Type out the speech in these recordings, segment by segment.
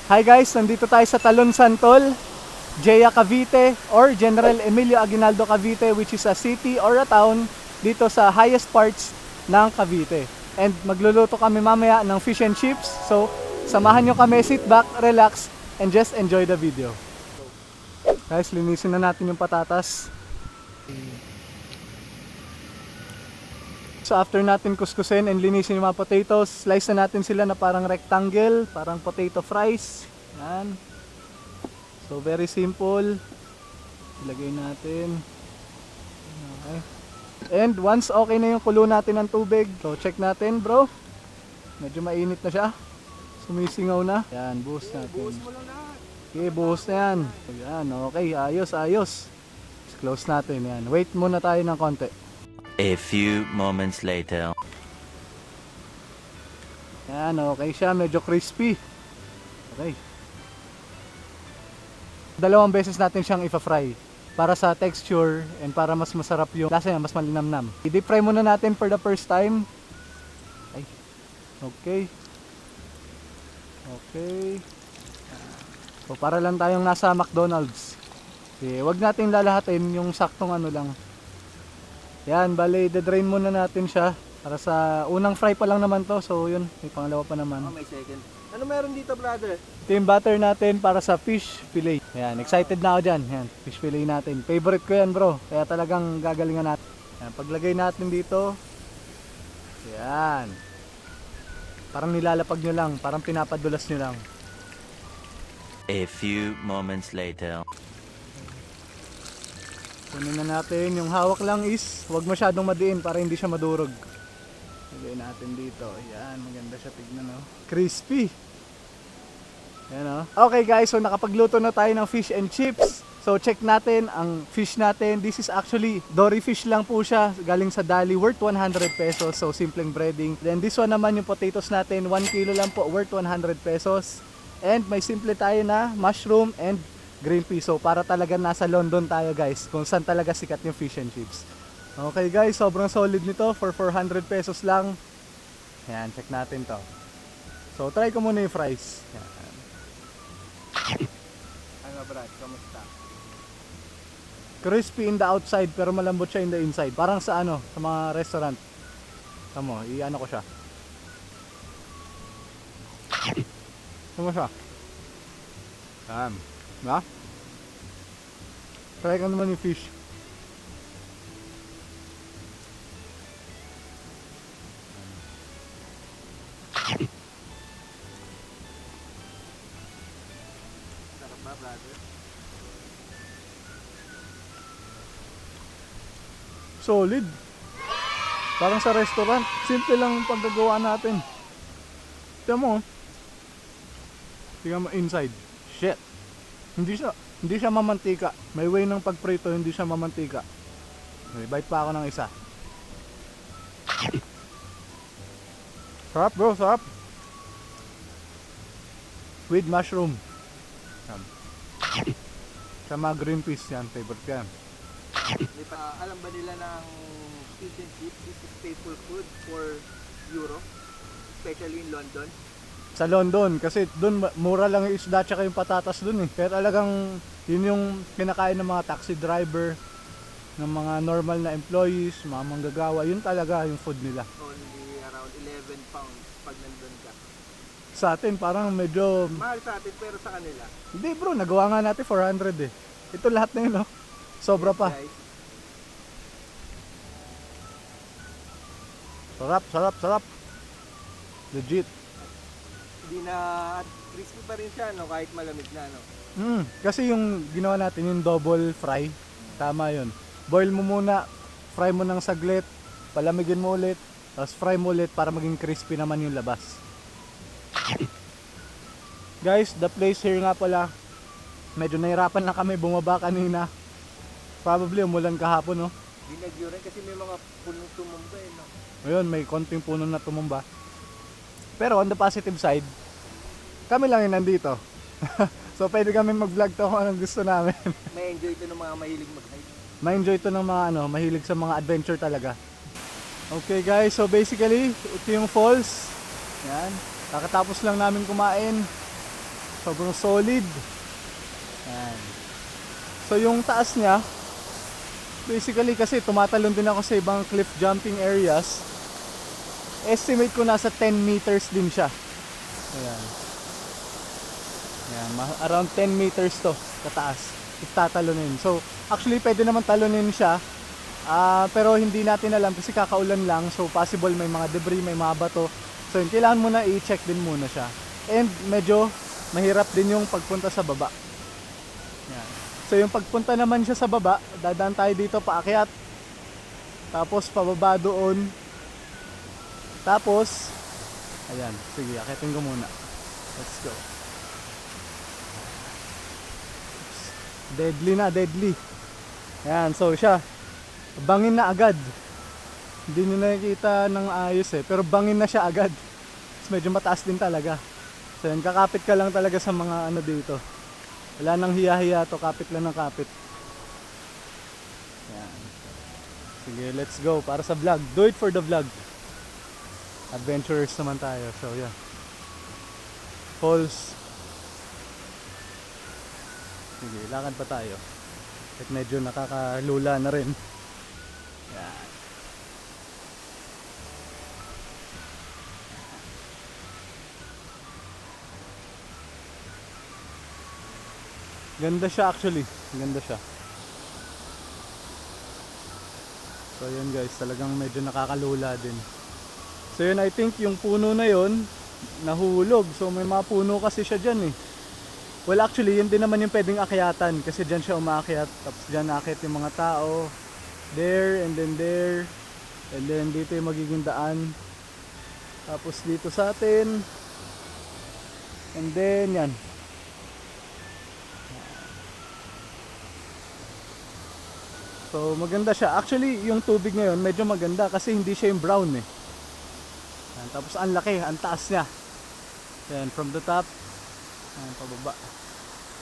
Hi guys, nandito tayo sa Talon Santol, Jaya Cavite or General Emilio Aguinaldo Cavite, which is a city or a town dito sa highest parts ng Cavite. And magluluto kami mamaya ng fish and chips. So, samahan nyo kami, sit back, relax, and just enjoy the video. Guys, linisin na natin yung patatas. So after natin kuskusin and linisin yung mga potatoes, slice na natin sila na parang rectangle, parang potato fries. Yan. So very simple. Ilagay natin. Okay. And once okay na yung kulo natin ng tubig, so check natin bro. Medyo mainit na siya. Sumisingaw na. Yan, buhos natin. Buhos mo lang lahat. Okay, buhos na yan. So, yan, okay, ayos. Let's close natin yan. Wait muna tayo ng konti. A few moments later. Yan, okay siya. Medyo crispy. Okay. Dalawang beses natin siyang ipa-fry para sa texture and para mas masarap yung lasa niya, mas malinamnam. I-deep fry muna natin for the first time. Ay. Okay. Okay. So para lang tayong nasa McDonald's. Okay, wag natin lalahatin yung saktong ano lang. Yan, bale, de-drain muna natin siya para sa unang fry pa lang naman to. So yun, may pangalawa pa naman. Oh, may second. Ano meron dito, brother? Ito yung butter natin para sa fish fillet. Yan, excited na ako dyan. Yan, fish fillet natin. Favorite ko yan bro, kaya talagang gagalingan natin. Yan, paglagay natin dito. Yan. Parang nilalapag nyo lang, parang pinapadulas nyo lang. A few moments later. Kunin na natin, yung hawak lang is huwag masyadong madiin para hindi siya madurog. Lagay natin dito. Yan, maganda siya tignan, no? Crispy. Yan, no? Okay guys, so nakapagluto na tayo ng fish and chips. So check natin ang fish natin. This is actually dory fish lang po siya, galing sa Dali, worth 100 pesos. So simpleng breading. Then this one naman yung potatoes natin, 1 kilo lang po, worth 100 pesos. And may simple tayo na mushroom and green peas. So para talaga nasa London tayo guys, kung saan talaga sikat yung fish and chips. Okay guys, sobrang solid nito for 400 pesos lang. Yan, check natin to. So try ko muna yung fries. Yan. Ano, Brad? Kamusta? Crispy in the outside pero malambot siya in the inside. Parang sa ano, sa mga restaurant. Tamo, i-ano ko siya. Tamo siya. Yan. Diba? Try ko naman yung fish. Sarap ba, brother? Solid. Parang sa restaurant. Simple lang yung paggagawa natin. Tignan mo. Tignan mo inside. Shit. Hindi siya mamantika. May way ng pagprito, hindi siya mamantika. Okay, bite pa ako ng isa. Sarap bro, sarap. With mushroom. Yan. Sa mga green peas yan, favorite ko yan. Alam ba nila ng fish and chips is staple food for Europe? Especially in London? Sa London, kasi doon mura lang yung isda tsaka yung patatas doon eh. Kaya talagang yun yung kinakain ng mga taxi driver, ng mga normal na employees, mga manggagawa, yun talaga yung food nila. Only around 11 pounds pag nandun ka. Sa atin parang medyo, Mahal sa atin pero sa kanila. hindi bro, nagawa nga natin 400 eh. Ito lahat na yun oh. Sobra Yes, pa. guys. Sarap. Legit. Hindi na at crispy pa rin siya, no? Kahit malamig na, no? Kasi yung ginawa natin yung double fry, tama yun. Boil mo muna, fry mo ng saglit, palamigin mo ulit, tapos fry mo ulit para maging crispy naman yung labas. Guys, the place here nga pala, medyo nahirapan na kami bumaba kanina. Probably umulan kahapon, no? Binagyo rin kasi may mga punong tumumba, eh, no? Ngayon, may konting puno na tumumba. Pero on the positive side, kami lang yung nandito. So pwede kami mag-vlog to kung anong gusto namin. May enjoy ito ng mga mahilig mag-hike. Ma-enjoy to ng mga mahilig sa mga adventure talaga. Okay guys, so basically ito yung falls. Yan. Kakatapos lang namin kumain. Sobrang solid. Yan. So yung taas niya, basically kasi tumatalon din ako sa ibang cliff jumping areas. Estimate ko nasa 10 meters din siya. Ayan. Ayan, around 10 meters to kataas. If tatalunin. So actually pwede naman talunin siya. Pero hindi natin alam kasi kakaulan lang. So possible may mga debris, may mga bato. So yun, kailangan muna i-check din muna siya. And medyo mahirap din yung pagpunta sa baba. Yan. So yung pagpunta naman siya sa baba, dadaan tayo dito paakyat. Tapos pababa doon. Tapos, ayan, sige, akyatin ko muna. Let's go. Deadly na, deadly. Ayan, so siya. Bangin na agad. Hindi nyo nakikita ng ayos pero bangin na siya agad. Tapos medyo mataas din talaga. So yan, kakapit ka lang talaga sa mga ano dito. Wala nang hiya-hiya to, kapit lang ng kapit. Yan. Sige, let's go para sa vlog. Do it for the vlog. Adventurers naman tayo. So yan. Falls. Sige, lakad pa tayo. At medyo nakakalula na rin. Yan. Ganda siya actually. Ganda siya. So yun guys, talagang medyo nakakalula din. So yun, I think yung puno na yun nahulog. So may mga puno kasi siya dyan eh. Well actually, yun din naman yung pwedeng akyatan. Kasi dyan siya umaakyat. Tapos dyan aakyat yung mga tao. There and then there. And then dito yung magiging daan. Tapos dito sa atin. And then yan. So maganda siya. Actually yung tubig ngayon medyo maganda kasi hindi siya yung brown eh. Yan, tapos ang laki, ang taas niya. Yan, from the top. Yan, pababa.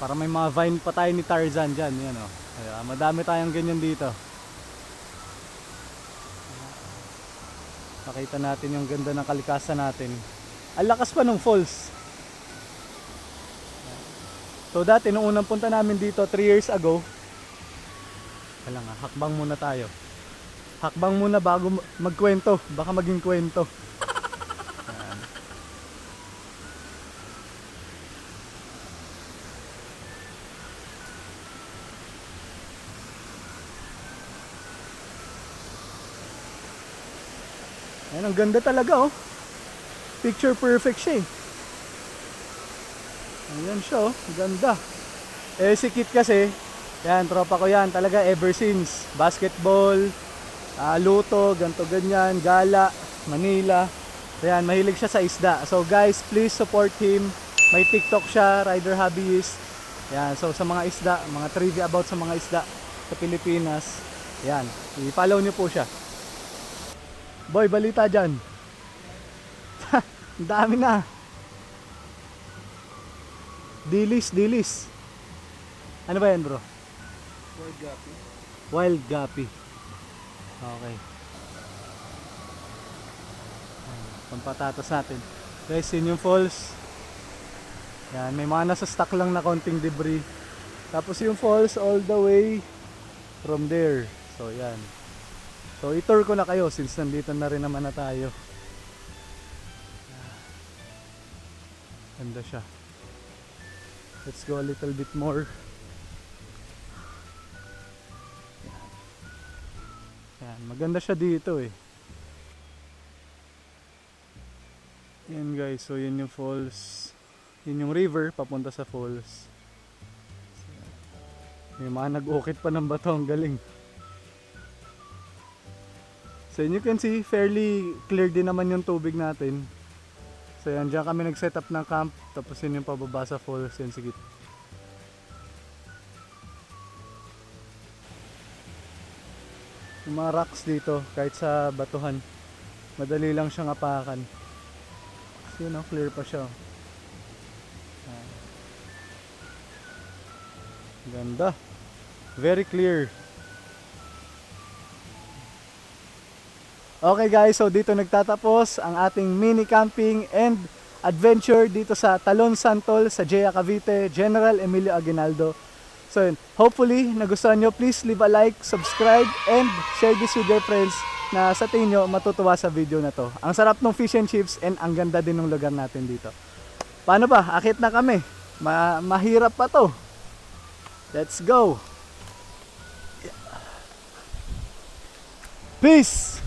Para may mga vine pa tayo ni Tarzan dyan. Yan, oh. Kaya, madami tayong ganyan dito. Nakita natin yung ganda ng kalikasan natin. Ang lakas pa ng falls. So dati nung unang punta namin dito 3 years ago, wala nga, hakbang muna tayo. Hakbang muna bago magkwento. Baka maging kwento. Ayan. Ayan, ang ganda talaga oh. Picture perfect siya eh. Ayan siya oh, ganda. Eh si Kit kasi, yan, tropa ko yan. Talaga ever since. Basketball, luto, ganto ganyan, gala, Manila. Ayan, mahilig siya sa isda. So guys, please support him. May TikTok siya, Rider Hobbyist. Ayan, so sa mga isda, mga trivia about sa mga isda sa Pilipinas. Ayan, i-follow nyo po siya. Boy, balita dyan. Ang dami na. Dilis. Ano ba yan bro? Wild guppy. Wild guppy. Okay. Pampatatas natin. Guys, yun yung falls. Yan, may mga nasa stock lang na konting debris. Tapos yung falls all the way from there. So yan. So i-tour ko na kayo since nandito na rin naman na tayo. Ganda siya. Let's go a little bit more. Yan, maganda siya dito eh. Yan guys, so yun yung falls. Yun yung river papunta sa falls. May mga nag-ukit pa ng bato, ang galing. So you can see, fairly clear din naman yung tubig natin. So yan, dyan kami nag-set up ng camp. Tapos yun yung pababa sa falls. Yan, sige. Yung mga rocks dito, kahit sa batuhan, madali lang siyang apakan. So yun, clear pa siya. Ganda. Very clear. Okay guys, so dito nagtatapos ang ating mini camping and adventure dito sa Talon Santol, sa Jaya Cavite, General Emilio Aguinaldo. So yun, hopefully nagustuhan nyo. Please leave a like, subscribe, and share this with your friends na sa tingin nyo matutuwa sa video na to. Ang sarap ng fish and chips and ang ganda din ng lugar natin dito. Paano ba? Akit na kami. Mahirap pa to. Let's go. Peace!